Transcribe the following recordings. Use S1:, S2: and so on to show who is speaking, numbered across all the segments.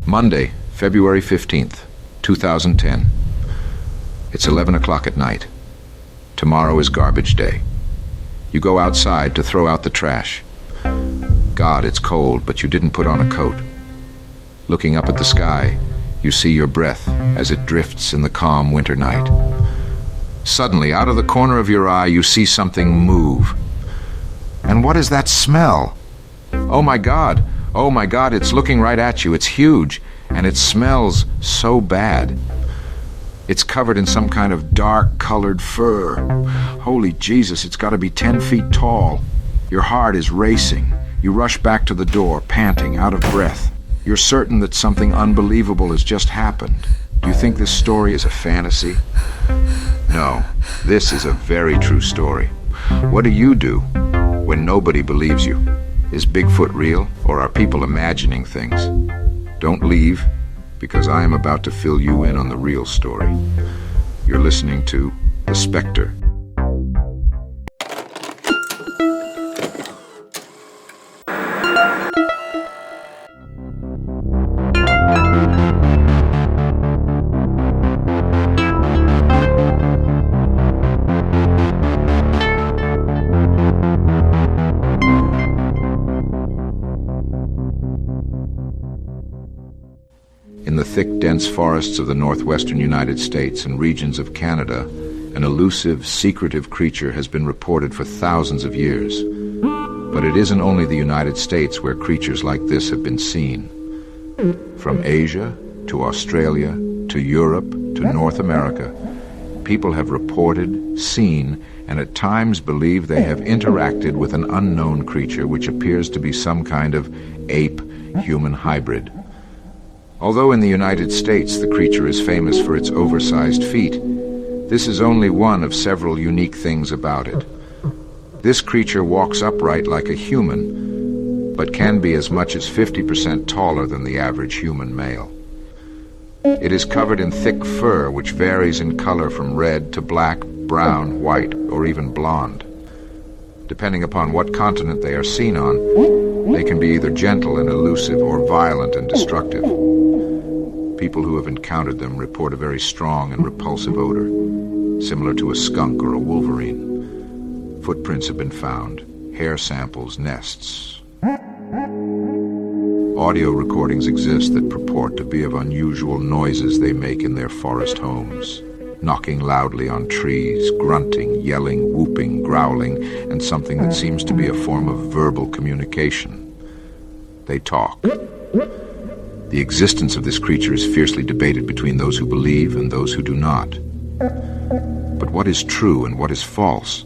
S1: Monday, February 15th, 2010. It's 11 o'clock at night. Tomorrow is garbage day. You go outside to throw out the trash. God, it's cold, but you didn't put on a coat. Looking up at the sky, you see your breath as it drifts in the calm winter night. Suddenly, out of the corner of your eye, you see something move. And what is that smell? Oh my God, it's looking right at you. It's huge, and it smells so bad. It's covered in some kind of dark-colored fur. Holy Jesus, it's got to be 10 feet tall. Your heart is racing. You rush back to the door, panting, out of breath. You're certain that something unbelievable has just happened. Do you think this story is a fantasy? No, this is a very true story. What do you do when nobody believes you? Is Bigfoot real, or are people imagining things? Don't leave, because I am about to fill you in on the real story. You're listening to The Spekter. In the thick, dense forests of the northwestern United States and regions of Canada, an elusive, secretive creature has been reported for thousands of years. But it isn't only the United States where creatures like this have been seen. From Asia to Australia to Europe to North America, people have reported, seen, and at times believe they have interacted with an unknown creature which appears to be some kind of ape-human hybrid. Although in the United States the creature is famous for its oversized feet, this is only one of several unique things about it. This creature walks upright like a human, but can be as much as 50% taller than the average human male. It is covered in thick fur which varies in color from red to black, brown, white, or even blonde. Depending upon what continent they are seen on, they can be either gentle and elusive or violent and destructive. People who have encountered them report a very strong and repulsive odor, similar to a skunk or a wolverine. Footprints have been found, hair samples, nests. Audio recordings exist that purport to be of unusual noises they make in their forest homes, knocking loudly on trees, grunting, yelling, whooping, growling, and something that seems to be a form of verbal communication. They talk. The existence of this creature is fiercely debated between those who believe and those who do not. But what is true and what is false?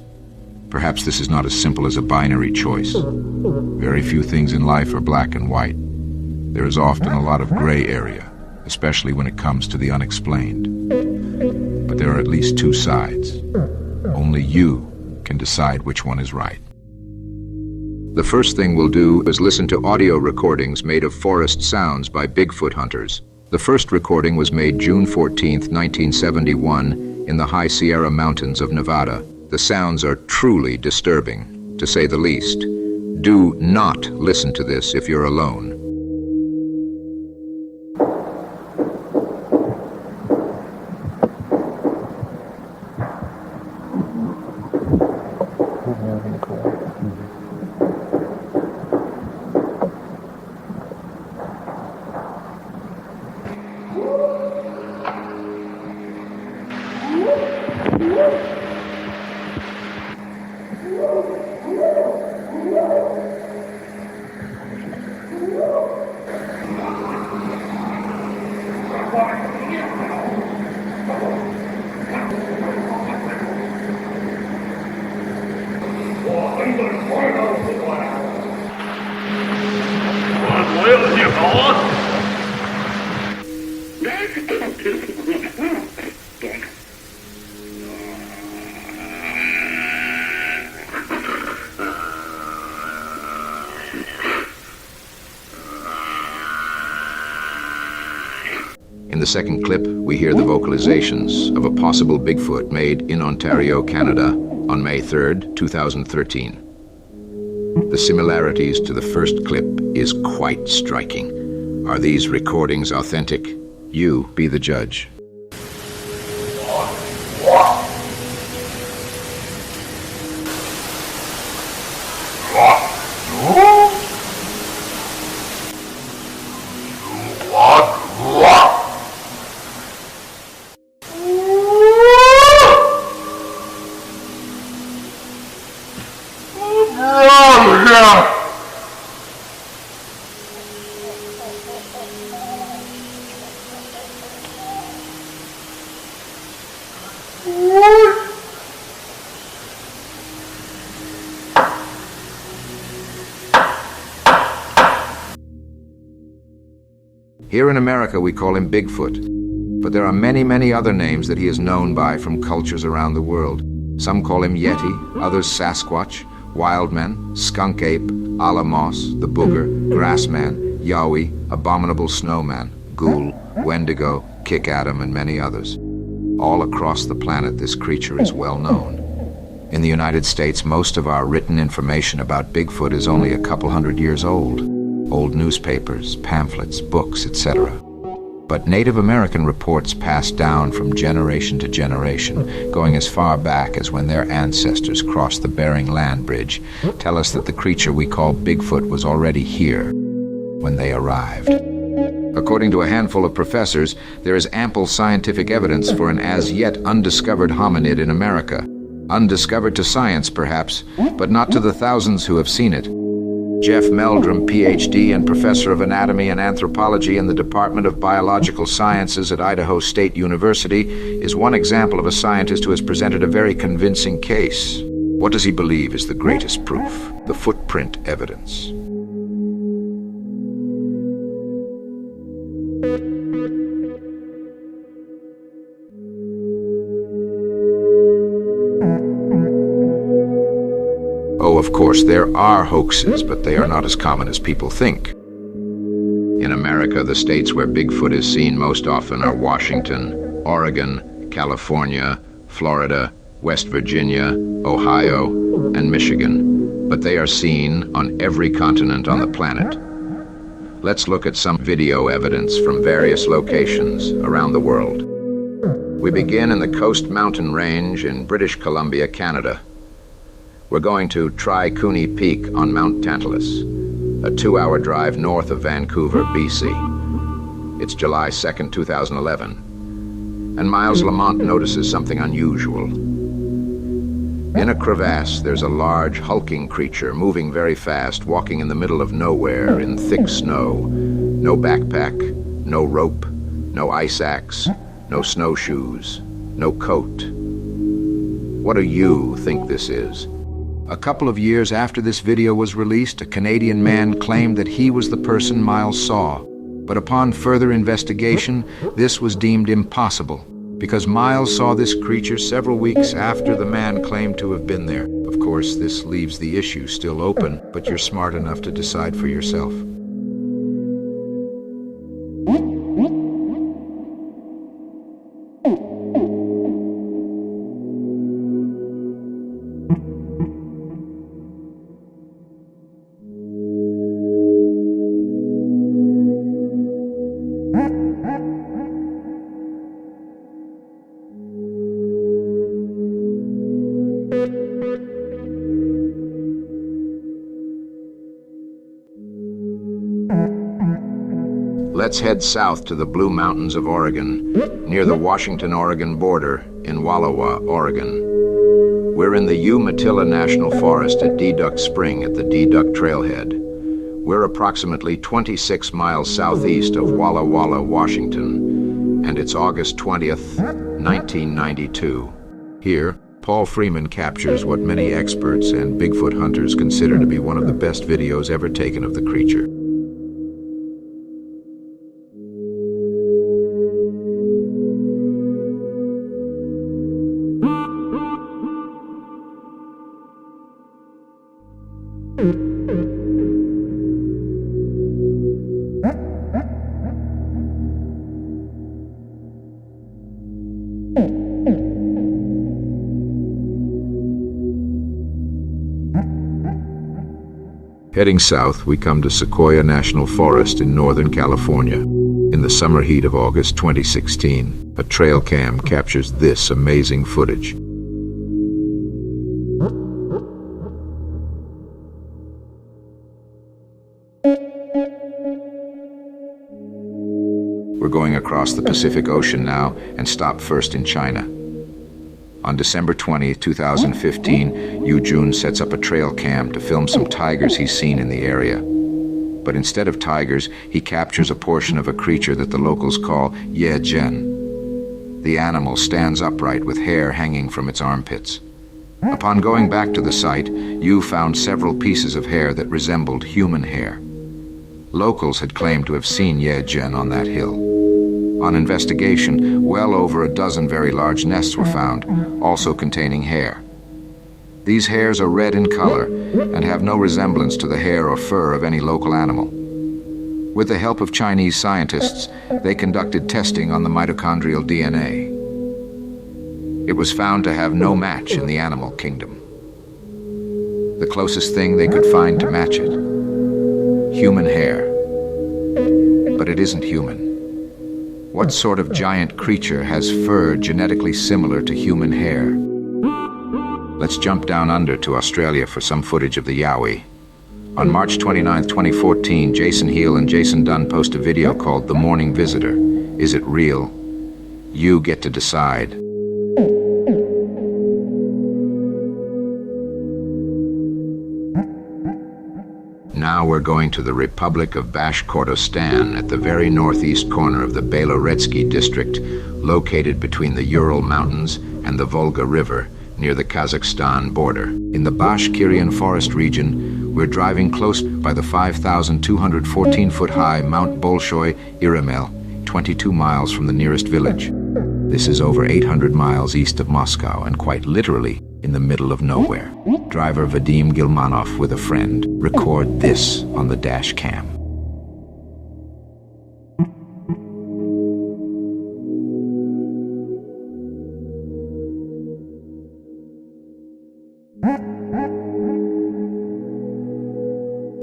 S1: Perhaps this is not as simple as a binary choice. Very few things in life are black and white. There is often a lot of gray area, especially when it comes to the unexplained. But there are at least two sides. Only you can decide which one is right. The first thing we'll do is listen to audio recordings made of forest sounds by Bigfoot hunters. The first recording was made June 14, 1971, in the High Sierra Mountains of Nevada. The sounds are truly disturbing, to say the least. Do not listen to this if you're alone. In the second clip, we hear the vocalizations of a possible Bigfoot made in Ontario, Canada, on May 3rd, 2013. The similarities to the first clip is quite striking. Are these recordings authentic? You be the judge. Here in America, we call him Bigfoot, but there are many, many other names that he is known by from cultures around the world. Some call him Yeti, others Sasquatch, Wildman, Skunk Ape, Alamos, the Booger, Grassman, Yowie, Abominable Snowman, Ghoul, Wendigo, Kick Atom, and many others. All across the planet, this creature is well known. In the United States, most of our written information about Bigfoot is only a couple hundred years old. Old newspapers, pamphlets, books, etc. But Native American reports passed down from generation to generation, going as far back as when their ancestors crossed the Bering Land Bridge, tell us that the creature we call Bigfoot was already here when they arrived. According to a handful of professors, there is ample scientific evidence for an as yet undiscovered hominid in America. Undiscovered to science, perhaps, but not to the thousands who have seen it. Jeff Meldrum, Ph.D. and Professor of Anatomy and Anthropology in the Department of Biological Sciences at Idaho State University, is one example of a scientist who has presented a very convincing case. What does he believe is the greatest proof? The footprint evidence. Oh, of course, there are hoaxes, but they are not as common as people think. In America, the states where Bigfoot is seen most often are Washington, Oregon, California, Florida, West Virginia, Ohio, and Michigan. But they are seen on every continent on the planet. Let's look at some video evidence from various locations around the world. We begin in the Coast Mountain Range in British Columbia, Canada. We're going to Tri Cooney Peak on Mount Tantalus, a 2-hour drive north of Vancouver, BC. It's July 2nd, 2011, and Miles Lamont notices something unusual. In a crevasse, there's a large, hulking creature moving very fast, walking in the middle of nowhere in thick snow. No backpack, no rope, no ice axe, no snowshoes, no coat. What do you think this is? A couple of years after this video was released, a Canadian man claimed that he was the person Miles saw. But upon further investigation, this was deemed impossible, because Miles saw this creature several weeks after the man claimed to have been there. Of course, this leaves the issue still open, but you're smart enough to decide for yourself. Let's head south to the Blue Mountains of Oregon, near the Washington-Oregon border in Wallowa, Oregon. We're in the Umatilla National Forest at Deduck Spring at the Deduck Trailhead. We're approximately 26 miles southeast of Walla Walla, Washington, and it's August 20th, 1992. Here, Paul Freeman captures what many experts and Bigfoot hunters consider to be one of the best videos ever taken of the creature. Heading south, we come to Sequoia National Forest in Northern California. In the summer heat of August 2016, a trail cam captures this amazing footage. We're going across the Pacific Ocean now and stop first in China. On December 20, 2015, Yu Jun sets up a trail cam to film some tigers he's seen in the area. But instead of tigers, he captures a portion of a creature that the locals call Ye Ren. The animal stands upright with hair hanging from its armpits. Upon going back to the site, Yu found several pieces of hair that resembled human hair. Locals had claimed to have seen Ye Ren on that hill. On investigation, well over a dozen very large nests were found, also containing hair. These hairs are red in color and have no resemblance to the hair or fur of any local animal. With the help of Chinese scientists, they conducted testing on the mitochondrial DNA. It was found to have no match in the animal kingdom. The closest thing they could find to match it: human hair. But it isn't human. What sort of giant creature has fur genetically similar to human hair? Let's jump down under to Australia for some footage of the Yowie. On March 29, 2014, Jason Heel and Jason Dunn post a video called The Morning Visitor. Is it real? You get to decide. Now we're going to the Republic of Bashkortostan at the very northeast corner of the Beloretsky district, located between the Ural Mountains and the Volga River, near the Kazakhstan border. In the Bashkirian forest region, we're driving close by the 5,214-foot-high Mount Bolshoy Iramel, 22 miles from the nearest village. This is over 800 miles east of Moscow and quite literally in the middle of nowhere. Driver Vadim Gilmanov with a friend record this on the dash cam.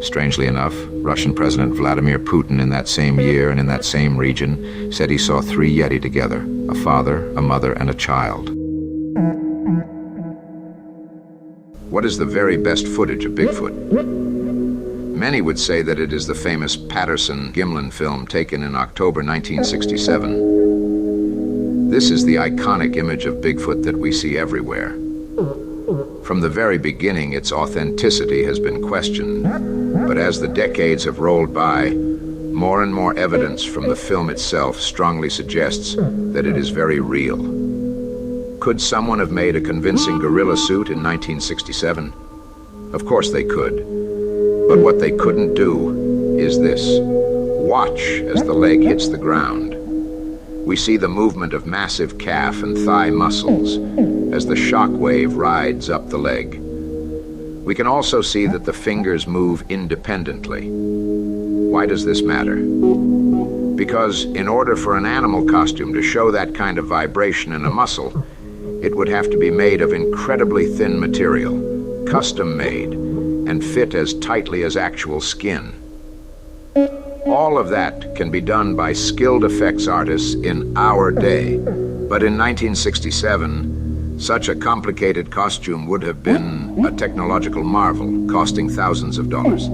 S1: Strangely enough, Russian President Vladimir Putin in that same year and in that same region said he saw 3 Yeti together: a father, a mother, and a child. What is the very best footage of Bigfoot? Many would say that it is the famous Patterson Gimlin film taken in October 1967. This is the iconic image of Bigfoot that we see everywhere. From the very beginning, its authenticity has been questioned, but as the decades have rolled by, more and more evidence from the film itself strongly suggests that it is very real. Could someone have made a convincing gorilla suit in 1967? Of course they could. But what they couldn't do is this: watch as the leg hits the ground. We see the movement of massive calf and thigh muscles as the shock wave rides up the leg. We can also see that the fingers move independently. Why does this matter? Because in order for an animal costume to show that kind of vibration in a muscle, it would have to be made of incredibly thin material, custom made, and fit as tightly as actual skin. All of that can be done by skilled effects artists in our day, but in 1967, such a complicated costume would have been a technological marvel, costing thousands of dollars.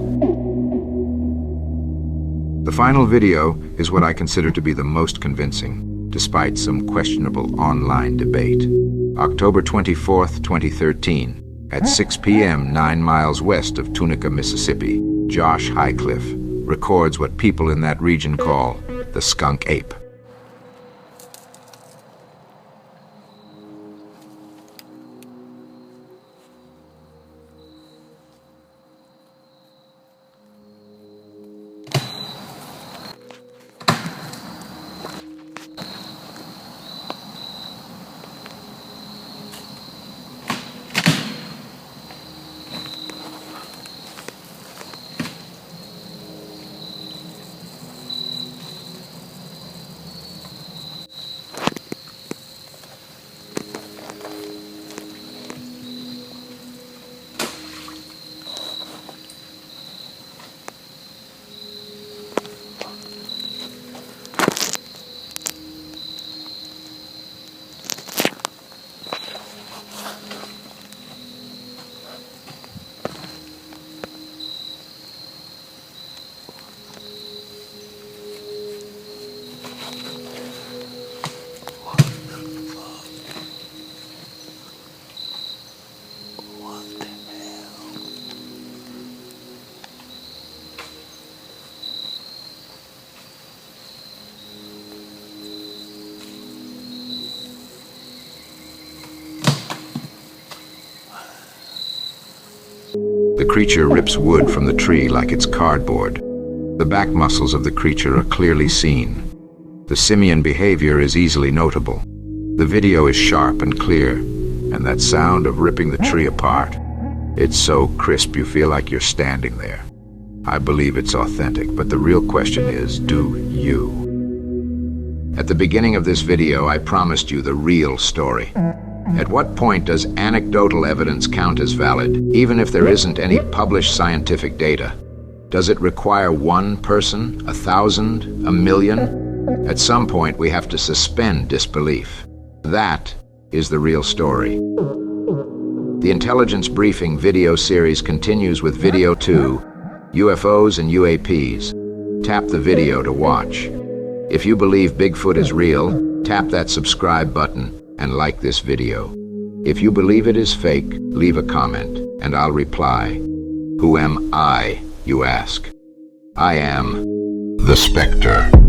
S1: The final video is what I consider to be the most convincing, despite some questionable online debate. October 24th, 2013, at 6 p.m. 9 miles west of Tunica, Mississippi, Josh Highcliffe records what people in that region call the skunk ape. The creature rips wood from the tree like it's cardboard. The back muscles of the creature are clearly seen. The simian behavior is easily notable. The video is sharp and clear, and that sound of ripping the tree apart, it's so crisp you feel like you're standing there. I believe it's authentic, but the real question is, do you? At the beginning of this video, I promised you the real story. At what point does anecdotal evidence count as valid, even if there isn't any published scientific data? Does it require one person, 1,000, 1,000,000? At some point, we have to suspend disbelief. That is the real story. The Intelligence Briefing video series continues with Video 2, UFOs and UAPs. Tap the video to watch. If you believe Bigfoot is real, tap that subscribe button and like this video. If you believe it is fake, leave a comment and I'll reply. Who am I, you ask? I am the Spekter.